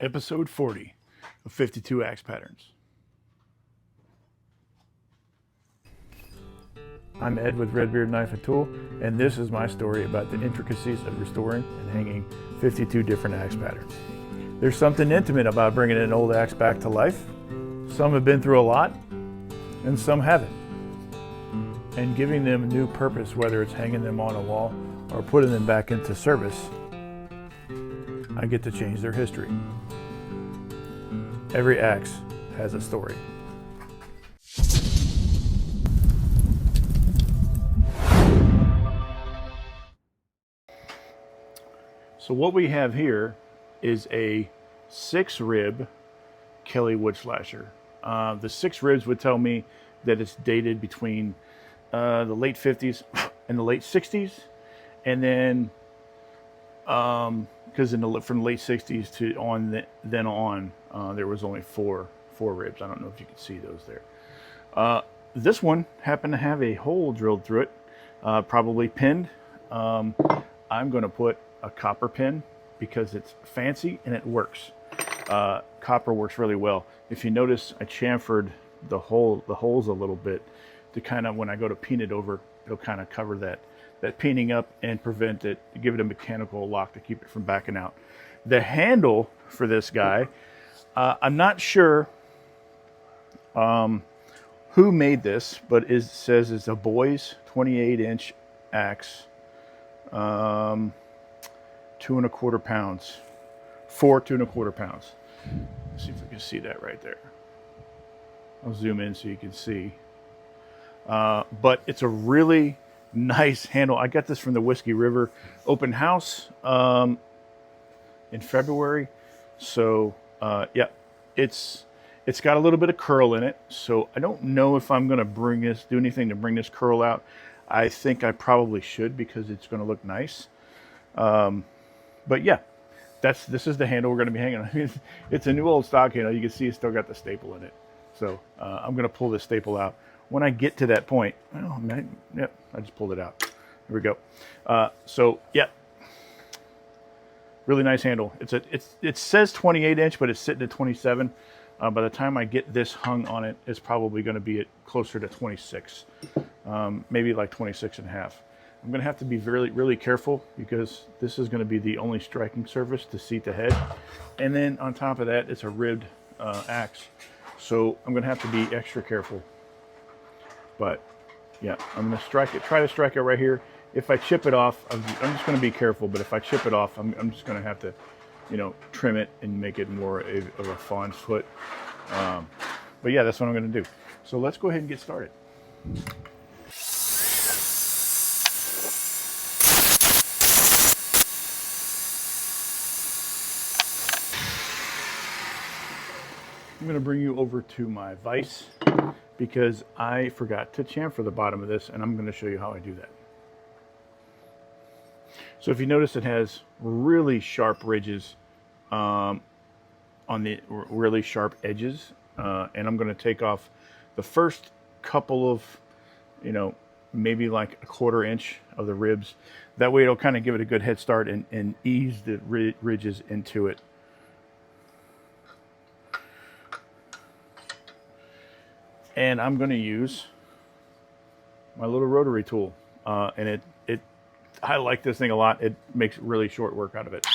Episode 40 of 52 Axe Patterns. I'm Ed with Redbeard Knife and Tool, and this is my story about the intricacies of restoring and hanging 52 different axe patterns. There's something intimate about bringing an old axe back to life. Some have been through a lot, and some haven't. And giving them new purpose, whether it's hanging them on a wall or putting them back into service, I get to change their history. Every axe has a story. So what we have here is a 6-rib Kelly wood slasher. The 6 ribs would tell me that it's dated between the late 50s and the late 60s, and then because from the late 60s to on there was only four ribs. I don't know if you can see those there. This one happened to have a hole drilled through it, probably pinned. I'm going to put a copper pin because it's fancy and it works. Copper works really well. If you notice, I chamfered the holes a little bit to kind of, when I go to peen it over, it'll kind of cover that peening up and prevent it, give it a mechanical lock to keep it from backing out. The handle for this guy, I'm not sure who made this, but it says it's a boy's 28-inch axe, 2 1/4 pounds, 4 2 1/4 pounds. Let's see if we can see that right there. I'll zoom in so you can see. But it's a really nice handle. I got this from the Whiskey River open house in February. So yeah, it's got a little bit of curl in it. So I don't know if I'm going to do anything to bring this curl out. I think I probably should because it's going to look nice. But yeah, this is the handle we're going to be hanging on. It's a new old stock handle. You can see it's still got the staple in it. So I'm going to pull this staple out. When I get to that point, oh man, yep, I just pulled it out. Here we go. So yeah, really nice handle. It says 28-inch, but it's sitting at 27. By the time I get this hung on it, it's probably going to be closer to 26, maybe like 26 and a half. I'm going to have to be really careful because this is going to be the only striking surface to seat the head. And then on top of that, it's a ribbed axe. So I'm going to have to be extra careful. But yeah, I'm going to try to strike it right here. If I chip it off, I'm just going to be careful. But if I chip it off, I'm just going to have to, trim it and make it more of a fawn's foot. But yeah, that's what I'm going to do. So let's go ahead and get started. I'm going to bring you over to my vise because I forgot to chamfer the bottom of this, and I'm going to show you how I do that. So if you notice, it has really sharp ridges on the really sharp edges, and I'm going to take off the first couple of, maybe like 1/4 inch of the ribs. That way it'll kind of give it a good head start and ease the ridges into it. And I'm going to use my little rotary tool, and I like this thing a lot. It makes really short work out of it.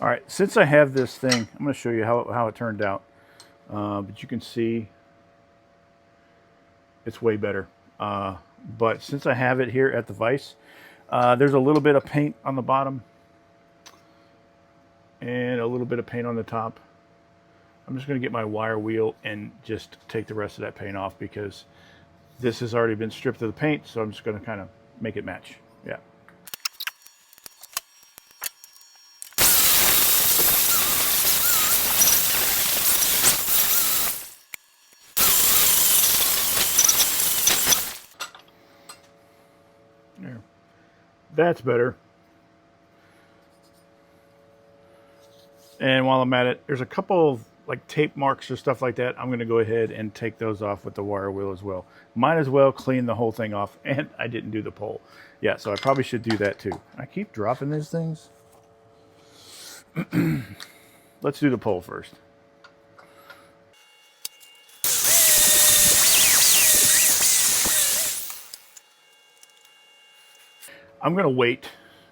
All right, since I have this thing, I'm going to show you how it turned out. But you can see it's way better. But since I have it here at the vise, there's a little bit of paint on the bottom and a little bit of paint on the top. I'm just going to get my wire wheel and just take the rest of that paint off because this has already been stripped of the paint. So I'm just going to kind of make it match. Yeah. There. That's better. And while I'm at it, there's a couple of like tape marks or stuff like that. I'm going to go ahead and take those off with the wire wheel as well. Might as well clean the whole thing off. And I didn't do the pole. Yeah, so I probably should do that too. I keep dropping these things. Let's do the pole first. I'm going to wait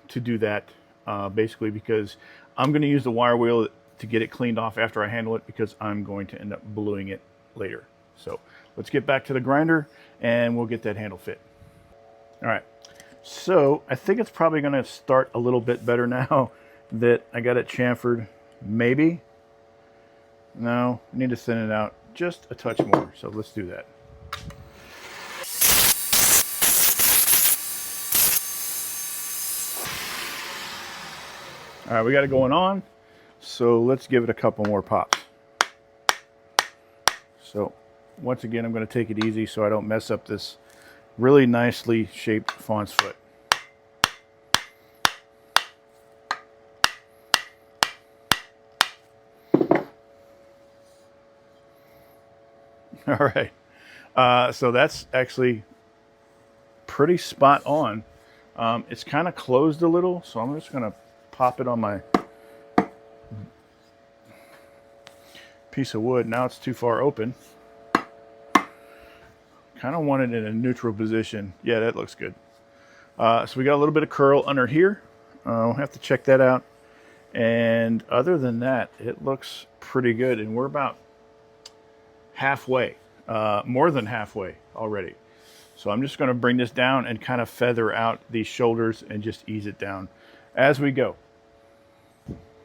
to do that basically because I'm going to use the wire wheel to get it cleaned off after I handle it because I'm going to end up bluing it later. So let's get back to the grinder and we'll get that handle fit. All right, so I think it's probably going to start a little bit better now that I got it chamfered. Maybe. No, I need to thin it out just a touch more. So let's do that. All right, we got it going on. So let's give it a couple more pops. So once again, I'm going to take it easy so I don't mess up this really nicely shaped fawn's foot. All right, so that's actually pretty spot on. It's kind of closed a little, so I'm just going to pop it on my piece of wood. Now it's too far open. Kind of want it in a neutral position. Yeah, that looks good. So we got a little bit of curl under here. We'll have to check that out. And other than that, it looks pretty good. And we're about halfway, more than halfway already. So I'm just going to bring this down and kind of feather out these shoulders and just ease it down as we go.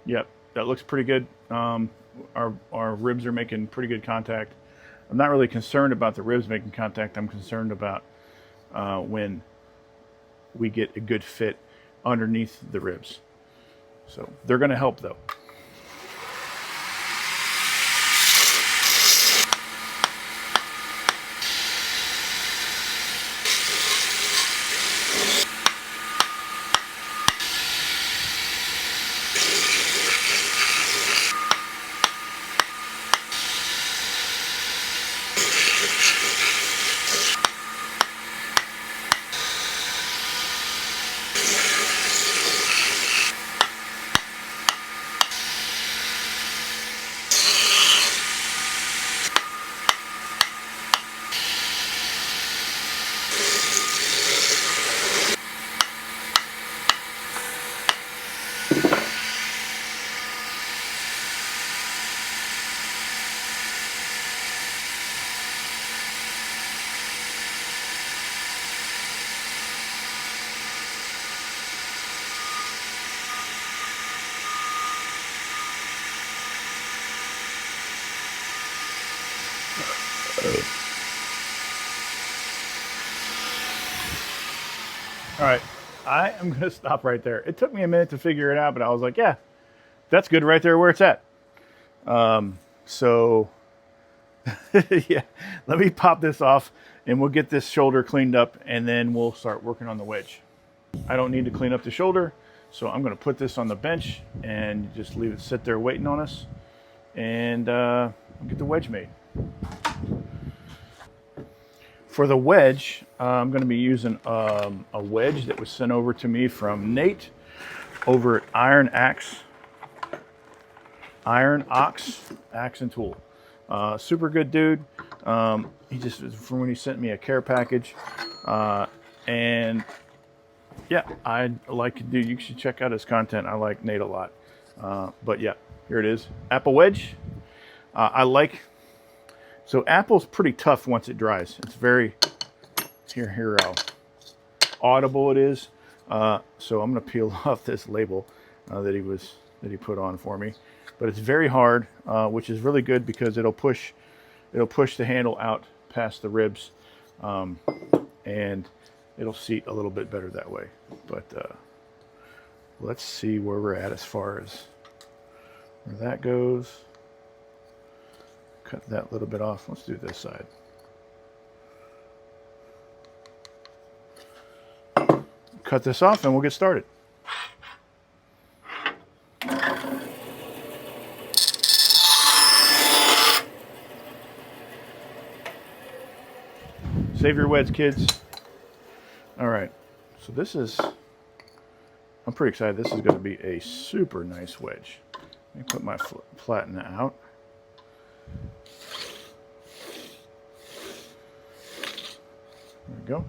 Yep, that looks pretty good. Our ribs are making pretty good contact. I'm not really concerned about the ribs making contact. I'm concerned about when we get a good fit underneath the ribs. So they're going to help though. All right, I am going to stop right there. It took me a minute to figure it out, but I was like, yeah, that's good right there where it's at. So, yeah, let me pop this off and we'll get this shoulder cleaned up and then we'll start working on the wedge. I don't need to clean up the shoulder, so I'm going to put this on the bench and just leave it sit there waiting on us and get the wedge made. For the wedge, I'm going to be using a wedge that was sent over to me from Nate over at Iron Ox Axe and Tool. Super good dude. He just, from when he sent me a care package. And yeah, I like, dude, you should check out his content. I like Nate a lot. But yeah, here it is. Apple wedge. I like, so apple's pretty tough once it dries. It's very, here how audible it is. So I'm gonna peel off this label that he put on for me. But it's very hard, which is really good because it'll push the handle out past the ribs, and it'll seat a little bit better that way. But let's see where we're at as far as where that goes. Cut that little bit off. Let's do this side. cut this off and we'll get started. Save your wedge, kids. All right, so this is, I'm pretty excited. This is going to be a super nice wedge. Let me put my platen out. There we go.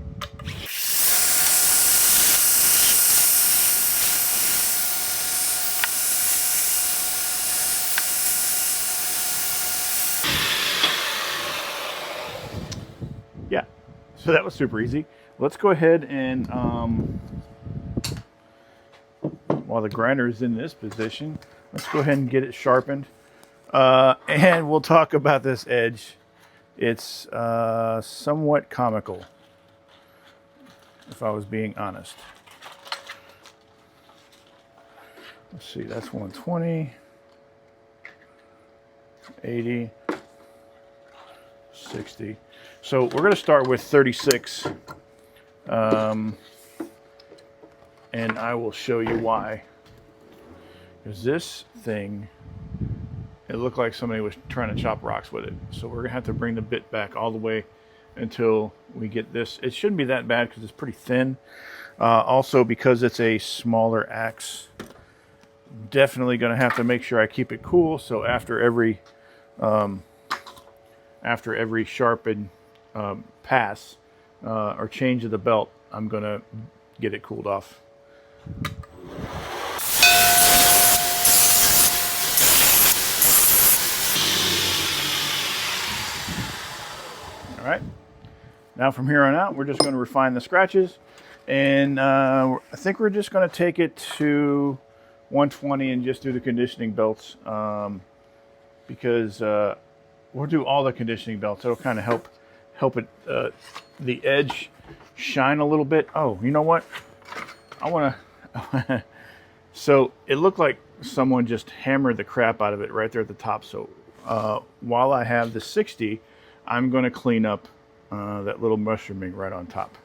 Yeah, so that was super easy. Let's go ahead and, while the grinder is in this position, let's go ahead and get it sharpened. And we'll talk about this edge. It's somewhat comical, if I was being honest. Let's see, that's 120, 80, 60. So we're going to start with 36, and I will show you why. Because this thing, it looked like somebody was trying to chop rocks with it. So we're going to have to bring the bit back all the way until we get this. It shouldn't be that bad because it's pretty thin. Also, because it's a smaller axe, definitely going to have to make sure I keep it cool. So after every sharpened pass or change of the belt, I'm going to get it cooled off. All right, now from here on out, we're just going to refine the scratches, and I think we're just going to take it to 120 and just do the conditioning belts, because we'll do all the conditioning belts. It'll kind of help it the edge shine a little bit. Oh, you know what? I want to. So it looked like someone just hammered the crap out of it right there at the top. So while I have the 60, I'm going to clean up that little mushrooming right on top.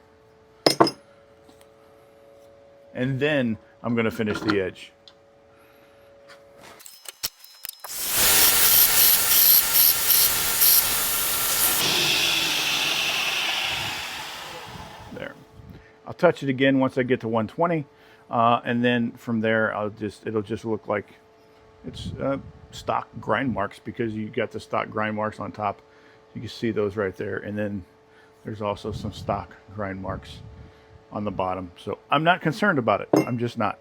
And then I'm going to finish the edge. There. I'll touch it again once I get to 120. And then from there, it'll just look like it's stock grind marks, because you got the stock grind marks on top. You can see those right there, and then there's also some stock grind marks on the bottom. So I'm not concerned about it. I'm just not.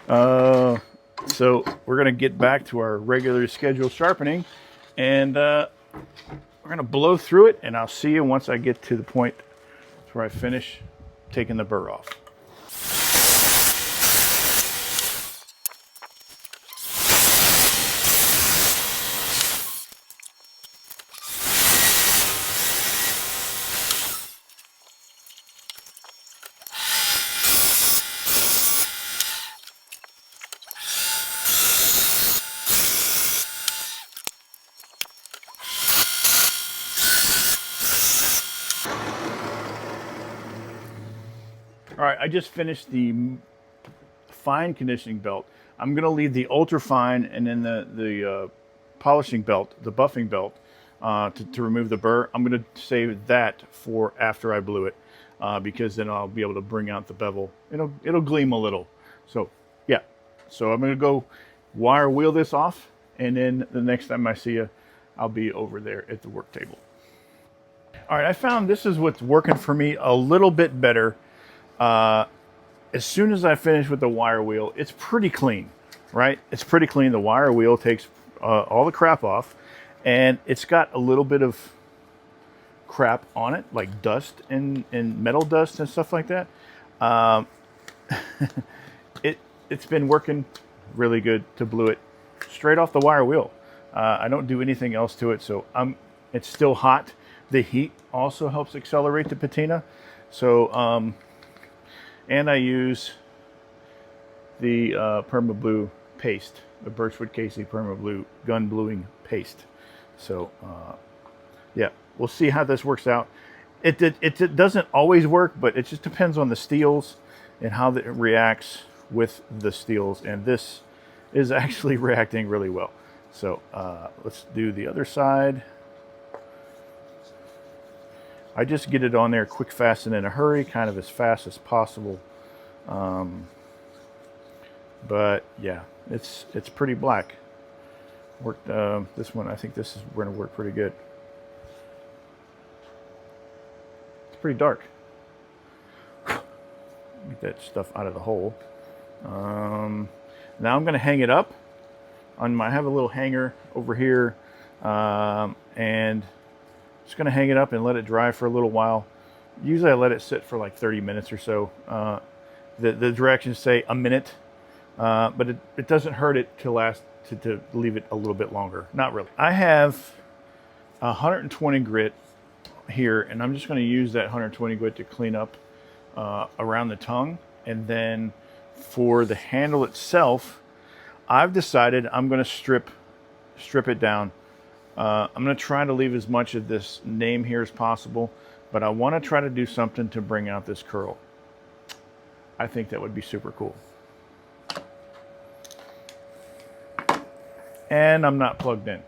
So we're going to get back to our regular scheduled sharpening, and we're going to blow through it, and I'll see you once I get to the point where I finish taking the burr off. All right, I just finished the fine conditioning belt. I'm going to leave the ultra fine and then the polishing belt, the buffing belt, to remove the burr. I'm going to save that for after I blew it, because then I'll be able to bring out the bevel. It'll gleam a little. So yeah, so I'm going to go wire wheel this off, and then the next time I see you, I'll be over there at the work table. All right, I found this is what's working for me a little bit better. As soon as I finish with the wire wheel, it's pretty clean, right? It's pretty clean. The wire wheel takes all the crap off, and it's got a little bit of crap on it, like dust and metal dust and stuff like that. It's been working really good to blue it straight off the wire wheel. I don't do anything else to it, so it's still hot. The heat also helps accelerate the patina. So, and I use the Perma Blue paste, the Birchwood Casey Perma Blue gun bluing paste. So, yeah, we'll see how this works out. It doesn't always work, but it just depends on the steels and how it reacts with the steels. And this is actually reacting really well. So let's do the other side. I just get it on there quick, fast, and in a hurry, kind of as fast as possible. But yeah, it's pretty black. Worked this one. I think this is going to work pretty good. It's pretty dark. Get that stuff out of the hole. Now I'm going to hang it up. I have a little hanger over here, and just going to hang it up and let it dry for a little while. Usually I let it sit for like 30 minutes or so. The directions say a minute, but it doesn't hurt it to leave it a little bit longer. Not really. I have 120 grit here, and I'm just going to use that 120 grit to clean up around the tongue. And then for the handle itself, I've decided I'm going to strip it down. I'm going to try to leave as much of this name here as possible, but I want to try to do something to bring out this curl. I think that would be super cool. And I'm not plugged in.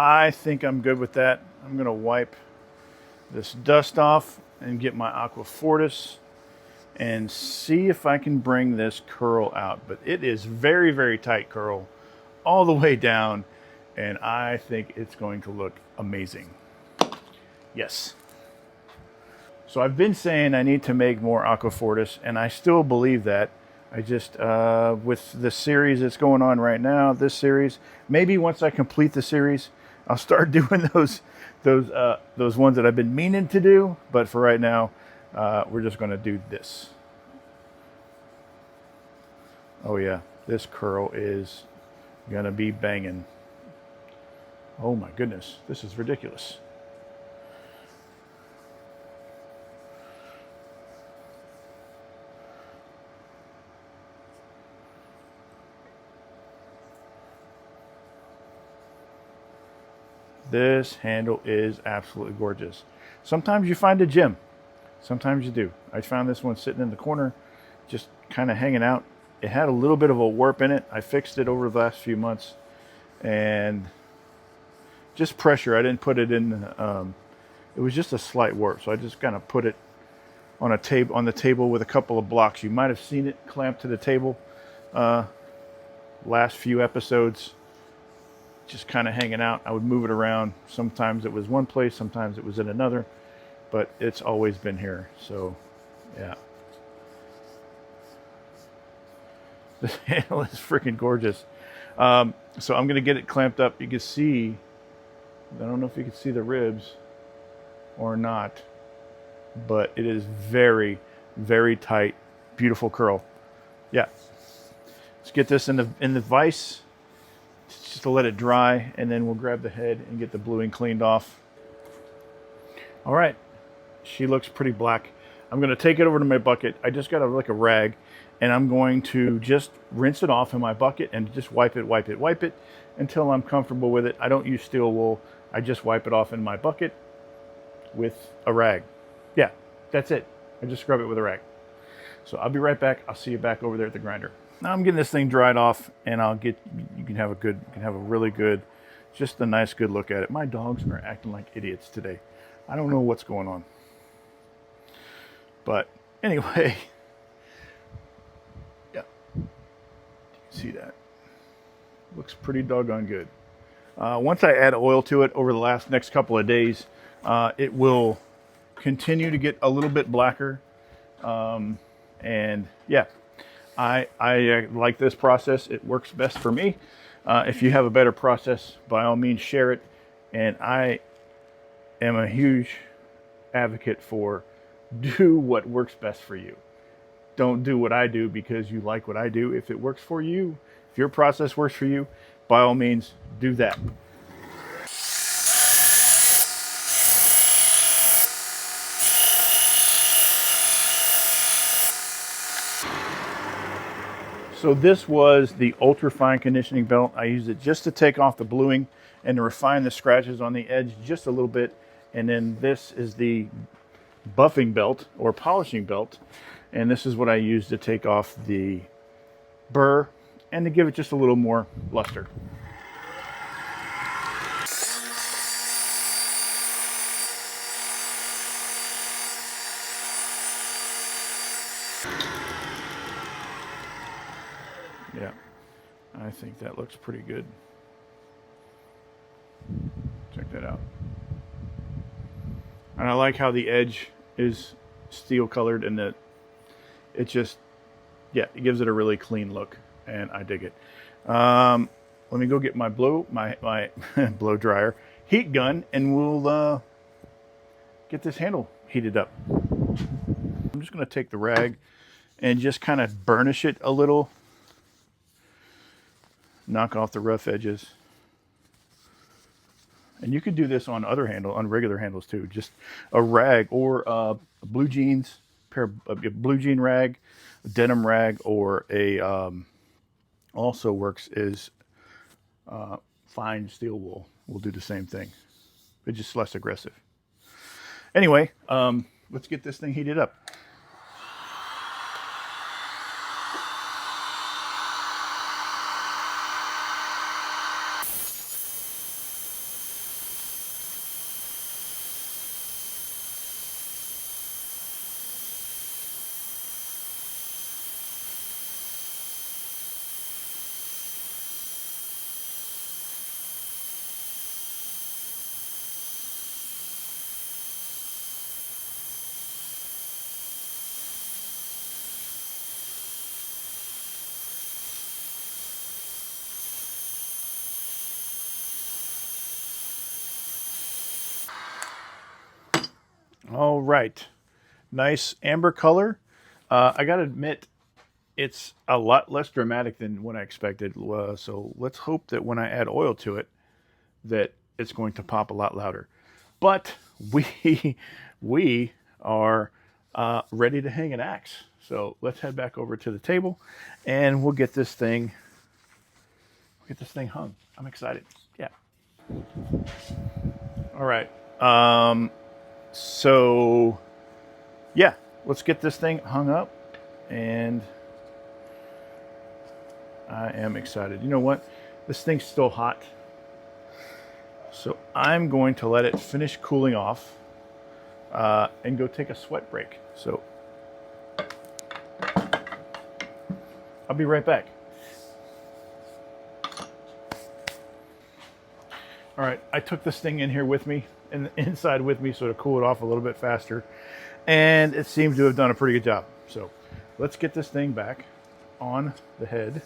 I think I'm good with that. I'm going to wipe this dust off and get my aqua fortis and see if I can bring this curl out. But it is very, very tight curl all the way down, and I think it's going to look amazing. Yes. So I've been saying I need to make more aqua fortis, and I still believe that. I just, with the series that's going on right now, this series, maybe once I complete the series, I'll start doing those ones that I've been meaning to do. But for right now, we're just going to do this. Oh yeah, this curl is going to be banging. Oh my goodness, this is ridiculous. This handle is absolutely gorgeous. Sometimes you find a gem. Sometimes you do. I found this one sitting in the corner, just kind of hanging out. It had a little bit of a warp in it. I fixed it over the last few months. And just pressure. I didn't put it in. It was just a slight warp. So I just kind of put it on the table with a couple of blocks. You might have seen it clamped to the table last few episodes. Just kind of hanging out. I would move it around. Sometimes it was one place, sometimes it was in another, but it's always been here. So yeah, this handle is freaking gorgeous. So I'm gonna get it clamped up. You can see, I don't know if you can see the ribs or not, but it is very, very tight, beautiful curl. Yeah, let's get this in the vise just to let it dry, and then we'll grab the head and get the bluing cleaned off. All right, she looks pretty black. I'm going to take it over to my bucket. I just got like a rag, and I'm going to just rinse it off in my bucket and just wipe it until I'm comfortable with it. I don't use steel wool. I just wipe it off in my bucket with a rag. Yeah, that's it. I just scrub it with a rag. So I'll be right back. I'll see you back over there at the grinder. Now I'm getting this thing dried off, and you can have a really good, just a nice good look at it. My dogs are acting like idiots today. I don't know what's going on. But anyway, yeah, you can see that. Looks pretty doggone good. Once I add oil to it over the next couple of days, it will continue to get a little bit blacker. And yeah, I like this process. It works best for me. If you have a better process, by all means share it. And I am a huge advocate for do what works best for you. Don't do what I do because you like what I do. If it works for you, if your process works for you, by all means do that. So this was the ultra fine conditioning belt. I used it just to take off the bluing and to refine the scratches on the edge just a little bit. And then this is the buffing belt or polishing belt. And this is what I use to take off the burr and to give it just a little more luster. Yeah, I think that looks pretty good. Check that out. And I like how the edge is steel colored and that it just, yeah, it gives it a really clean look and I dig it. Let me go get my blow dryer, heat gun, and we'll get this handle heated up. I'm just going to take the rag and just kind of burnish it a little. Knock off the rough edges. And you could do this on on regular handles too. Just a rag or a blue jeans, a blue jean rag, a denim rag, or a also works is fine steel wool. Will do the same thing. It's just less aggressive. Anyway, let's get this thing heated up. All right, nice amber color. I gotta admit, it's a lot less dramatic than what I expected. So let's hope that when I add oil to it, that it's going to pop a lot louder. But we are ready to hang an axe. So let's head back over to the table, and we'll get this thing hung. I'm excited. Yeah. All right. So yeah, let's get this thing hung up, and I am excited. You know what? This thing's still hot, so I'm going to let it finish cooling off and go take a sweat break. So I'll be right back. All right, I took this thing in here with me and inside with me so to cool it off a little bit faster, and it seems to have done a pretty good job. So let's get this thing back on the head.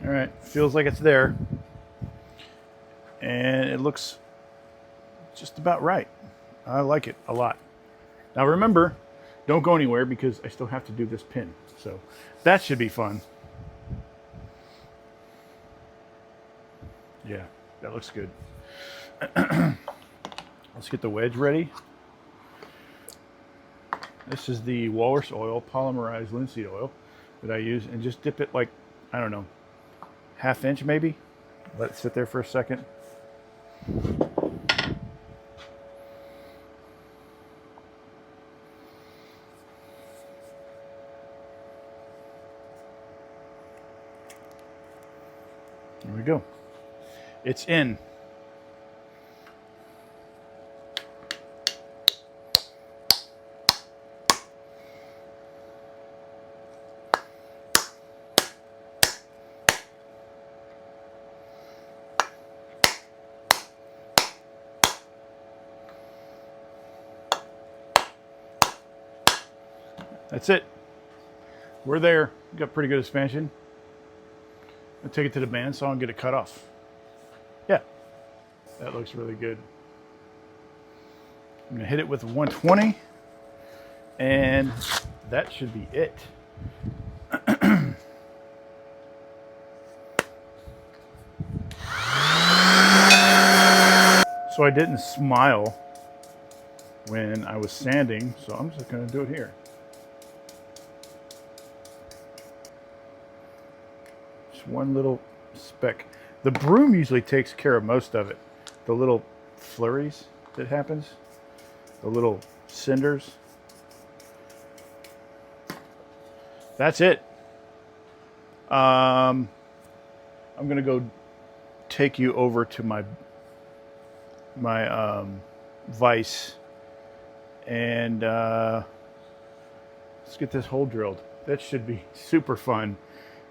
All right, feels like it's there, and it looks just about right. I like it a lot. Now remember, don't go anywhere because I still have to do this pin. So that should be fun. Yeah, that looks good. Let's get the wedge ready. This is the walrus oil, polymerized linseed oil that I use, and just dip it like, I don't know, ½ inch maybe. Let it sit there for a second. There we go. It's in. That's it. We're there. Got pretty good expansion. I'll take it to the bandsaw and get it cut off. Yeah, that looks really good. I'm gonna hit it with 120, and that should be it. So I didn't smile when I was sanding, so I'm just gonna do it here. Just one little speck. The broom usually takes care of most of it. The little flurries that happens, the little cinders. That's it. I'm gonna go take you over to my vise, and let's get this hole drilled. That should be super fun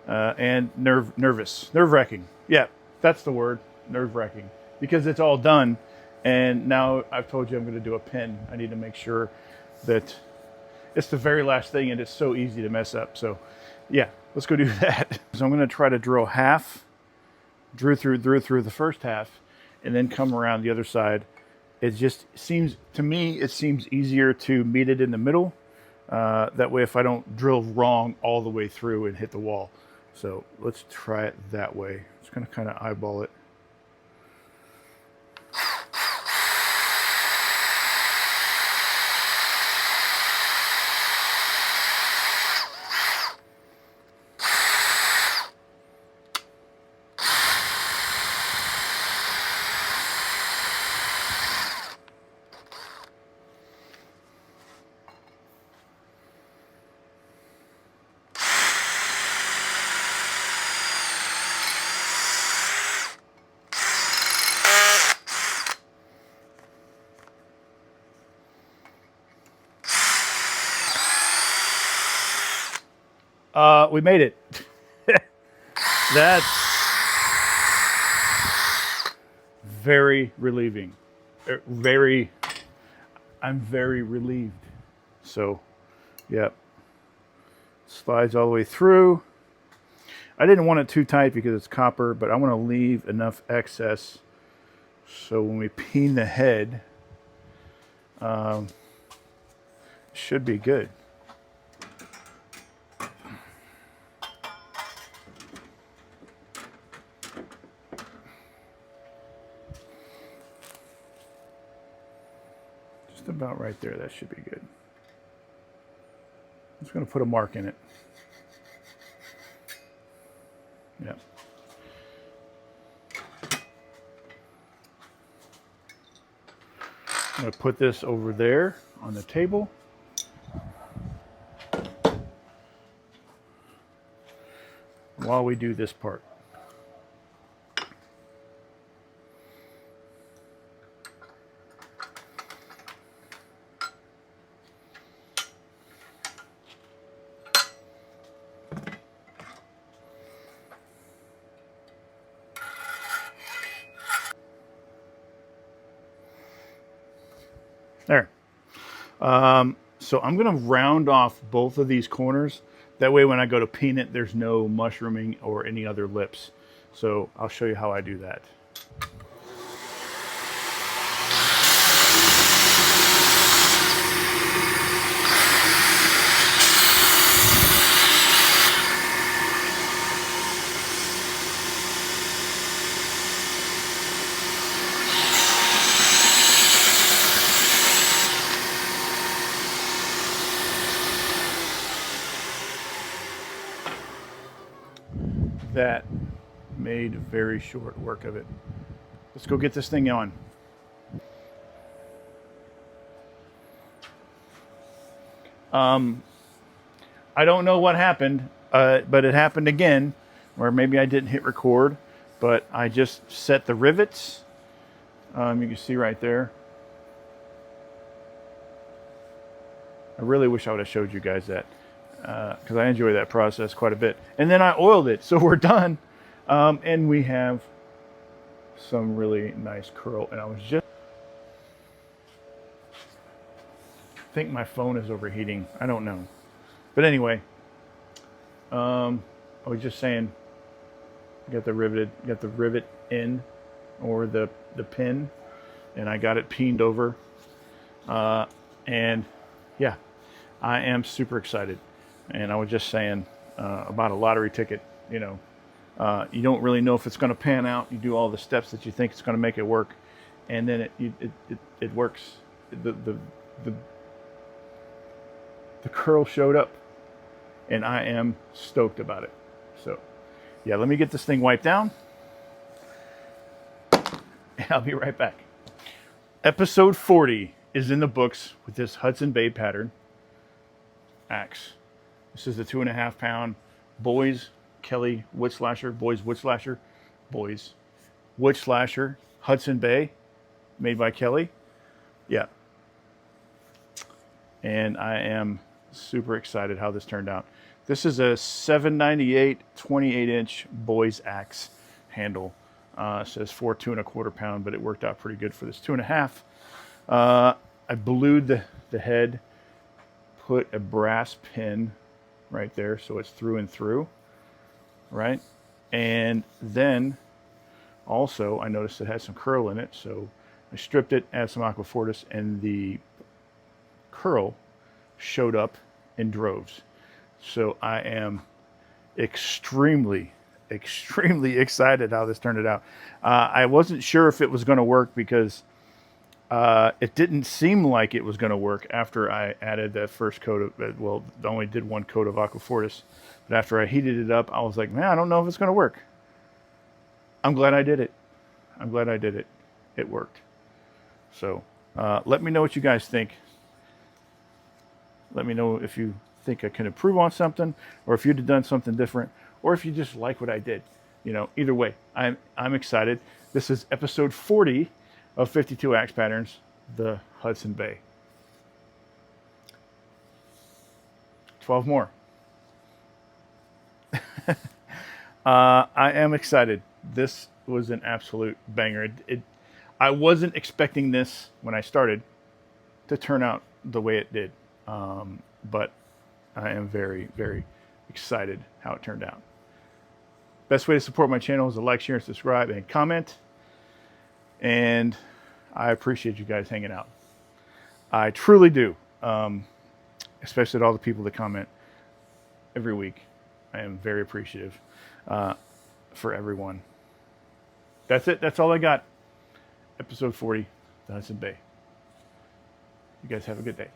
and nerve-wracking. Yeah, that's the word, nerve-wracking, because it's all done, and now I've told you I'm going to do a pin. I need to make sure that it's the very last thing, and it's so easy to mess up. So yeah, let's go do that. So I'm going to try to drill half, drew through the first half, and then come around the other side. It just seems, to me, it seems easier to meet it in the middle. That way, if I don't drill wrong all the way through and hit the wall. So let's try it that way. Just gonna kind of eyeball it. We made it. That's very relieving. I'm very relieved. So, yeah. Slides all the way through. I didn't want it too tight because it's copper, but I want to leave enough excess so when we peen the head, should be good. Just about right there. That should be good. I'm just going to put a mark in it. Yeah. I'm going to put this over there on the table. While we do this part. There. So I'm going to round off both of these corners. That way when I go to peen it, there's no mushrooming or any other lips. So I'll show you how I do that. That made very short work of it. Let's go get this thing on. I don't know what happened, but it happened again, or maybe I didn't hit record, but I just set the rivets. You can see right there. I really wish I would have showed you guys that. Because I enjoy that process quite a bit. And then I oiled it, so we're done. And we have some really nice curl. And I was just... I think my phone is overheating. I don't know. But anyway, I was just saying, got the rivet in, or the pin, and I got it peened over. And yeah, I am super excited. And I was just saying about a lottery ticket, you know, you don't really know if it's going to pan out. You do all the steps that you think it's going to make it work, and then it works. The curl showed up, and I am stoked about it. So yeah, let me get this thing wiped down, and I'll be right back. Episode 40 is in the books with this Hudson Bay pattern axe. This is the 2.5 pound Boys Kelly wood slasher, Boys wood slasher, Boys wood slasher, Hudson Bay, made by Kelly. Yeah. And I am super excited how this turned out. This is a 798 28-inch Boys axe handle. It says 4 2.25 pound, but it worked out pretty good for this 2.5. I blued the head, put a brass pin right there so it's through and through, right? And then also I noticed it had some curl in it, so I stripped it, added some aqua fortis, and the curl showed up in droves. So I am extremely excited how this turned out. I wasn't sure if it was going to work because it didn't seem like it was going to work after I added that first coat of, well, I only did one coat of aqua fortis, but after I heated it up, I was like, man, I don't know if it's going to work. I'm glad I did it. I'm glad I did it. It worked. So let me know what you guys think. Let me know if you think I can improve on something, or if you'd have done something different, or if you just like what I did. You know, either way, I'm excited. This is episode 40 of 52 Axe Patterns, the Hudson Bay. 12 more. I am excited. This was an absolute banger. I wasn't expecting this when I started to turn out the way it did. But I am very excited how it turned out. Best way to support my channel is to like, share, and subscribe, and comment. And I appreciate you guys hanging out. I truly do. Especially to all the people that comment every week. I am very appreciative for everyone. That's it. That's all I got. Episode 40, the Hudson Bay. You guys have a good day.